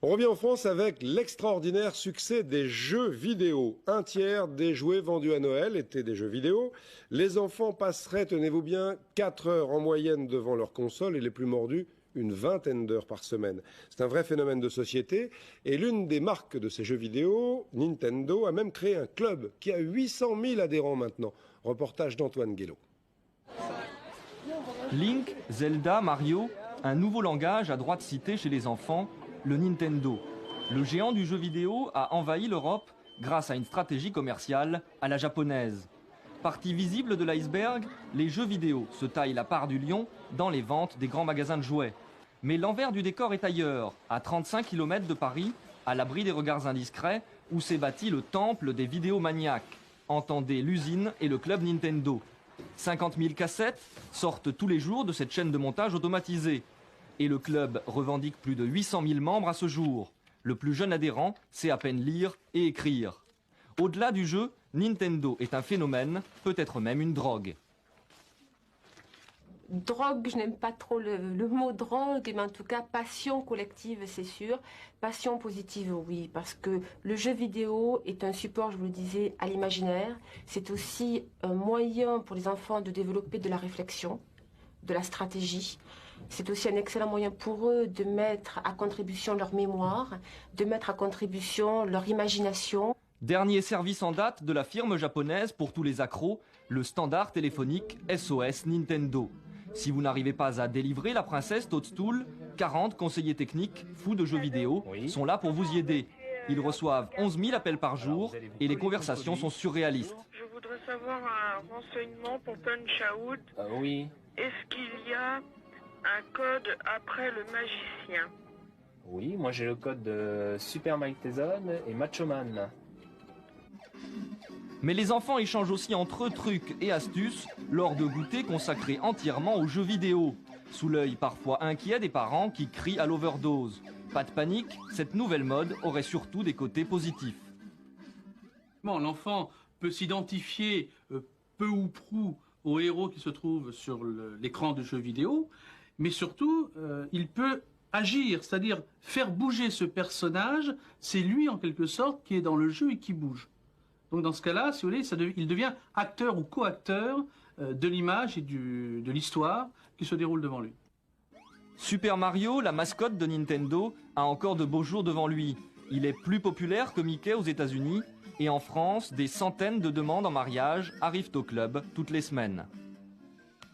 On revient en France avec l'extraordinaire succès des jeux vidéo. Un tiers des jouets vendus à Noël étaient des jeux vidéo. Les enfants passeraient, tenez-vous bien, 4 heures en moyenne devant leur console et les plus mordus, une vingtaine d'heures par semaine. C'est un vrai phénomène de société. Et l'une des marques de ces jeux vidéo, Nintendo, a même créé un club qui a 800 000 adhérents maintenant. Reportage d'Antoine Guélo. Link, Zelda, Mario, un nouveau langage à droite cité chez les enfants, le Nintendo. Le géant du jeu vidéo a envahi l'Europe grâce à une stratégie commerciale à la japonaise. Partie visible de l'iceberg, les jeux vidéo se taillent la part du lion dans les ventes des grands magasins de jouets. Mais l'envers du décor est ailleurs, à 35 km de Paris, à l'abri des regards indiscrets, où s'est bâti le temple des vidéomaniaques. Entendez l'usine et le club Nintendo. 50 000 cassettes sortent tous les jours de cette chaîne de montage automatisée. Et le club revendique plus de 800 000 membres à ce jour. Le plus jeune adhérent sait à peine lire et écrire. Au-delà du jeu, Nintendo est un phénomène, peut-être même une drogue. Drogue, je n'aime pas trop le mot drogue, mais en tout cas passion collective, c'est sûr. Passion positive, oui, parce que le jeu vidéo est un support, je vous le disais, à l'imaginaire. C'est aussi un moyen pour les enfants de développer de la réflexion, de la stratégie. C'est aussi un excellent moyen pour eux de mettre à contribution leur mémoire, de mettre à contribution leur imagination. Dernier service en date de la firme japonaise pour tous les accros, le standard téléphonique SOS Nintendo. Si vous n'arrivez pas à délivrer la princesse Toadstool, 40 conseillers techniques, fous de jeux vidéo, sont là pour vous y aider. Ils reçoivent 11 000 appels par jour et les conversations sont surréalistes. Je voudrais savoir un renseignement pour Punch-Out. Oui. Est-ce qu'il y a un code après le magicien? Oui, moi j'ai le code de Super Mike Tyson et Macho Man. Mais les enfants échangent aussi entre eux trucs et astuces lors de goûters consacrés entièrement aux jeux vidéo, sous l'œil parfois inquiet des parents qui crient à l'overdose. Pas de panique, cette nouvelle mode aurait surtout des côtés positifs. L'enfant peut s'identifier peu ou prou aux héros qui se trouvent sur l'écran de jeux vidéo, mais surtout, il peut agir, c'est-à-dire faire bouger ce personnage. C'est lui, en quelque sorte, qui est dans le jeu et qui bouge. Donc dans ce cas-là, si vous voulez, il devient acteur ou co-acteur de l'image et de l'histoire qui se déroule devant lui. Super Mario, la mascotte de Nintendo, a encore de beaux jours devant lui. Il est plus populaire que Mickey aux États-Unis et en France, des centaines de demandes en mariage arrivent au club toutes les semaines.